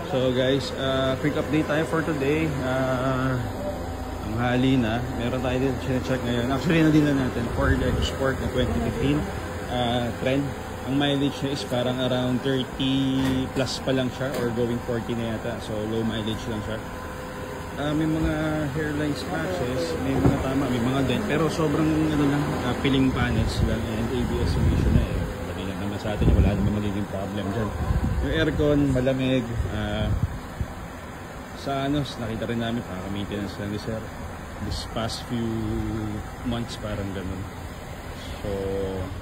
So guys, quick update tayo for today. Ang hali na, meron tayo dito check ngayon. Actually nadila natin Ford EcoSport na 2015 trend. Ang mileage niya is parang around 30 plus pa lang siya or going 40 na yata. So low mileage lang siya. May mga hairline scratches, may mga tama, may mga dent, pero sobrang ano lang, peeling panels lang and ABS emission na eh. Pati lang naman sa atin, wala naman magiging problem dyan. Yung aircon, malamig. Sa ano, nakita rin namin, pakaka-maintenance lang ni sir. This past few months parang ganun. So,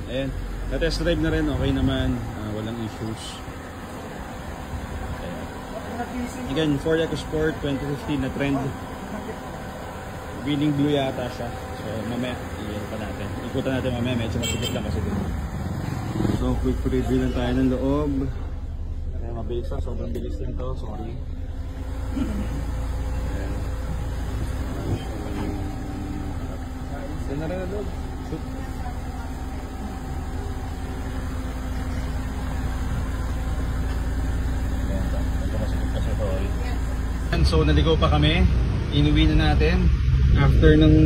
ayan. Na-test drive na rin, okay naman. Walang issues. Again, Ford EcoSport 2015 na trend. Winning blue yata siya. So, mamaya, iyan pa natin. Ikutan natin mamaya, medyo masigit lang kasi dito. So, quick review lang tayo ng loob. Kaya mabilis lang, sobrang bilis lang to. Sorry. Yan na rin na loob. So naligaw pa kami, inuwi na natin after ng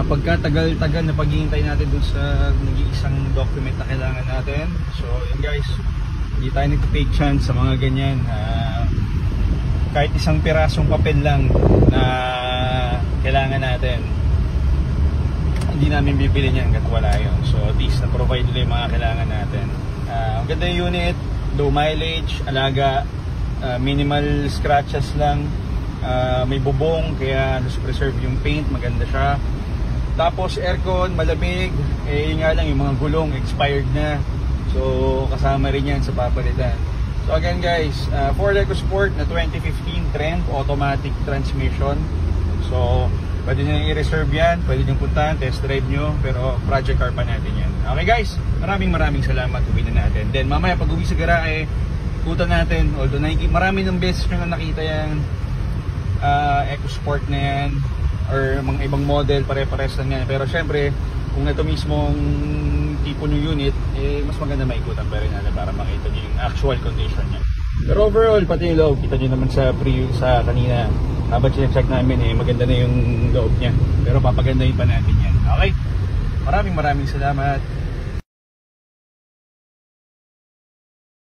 pagkatagal-tagal na paghihintay natin dun sa nag-iisang document na kailangan natin. So yun guys, hindi tayo nag-take chance sa mga ganyan. Kahit isang pirasong papel lang na kailangan natin, hindi namin bibili niyan kahit wala yun. So at least na-provide nila yung mga kailangan natin. Ang ganda yung unit, low mileage, alaga, minimal scratches lang, may bubong kaya preserve yung paint, maganda siya. Tapos aircon, malamig, yun nga lang yung mga gulong expired na, so kasama rin yan sa papalitan. So again guys, Ford EcoSport na 2015 trend, automatic transmission. So pwede nyo i-reserve yan, pwede nyo puntahan, test drive nyo, pero project car pa natin yan. Okay guys, maraming salamat, uwi na natin. Then mamaya pag uwi sa garahe, ikutan natin, although marami ng beses nyo na nakita yan EcoSport na yan or mga ibang model, pare-pares lang yan, pero syempre kung ito mismong tipo ng unit, mas maganda maikutan pa rin natin para makita nyo yung actual condition nya. Pero overall, pati yung loob, kita nyo naman sa preview sa kanina, habang sinecheck namin, maganda na yung loob nya, pero papagandahin pa natin yan. Okay, maraming salamat.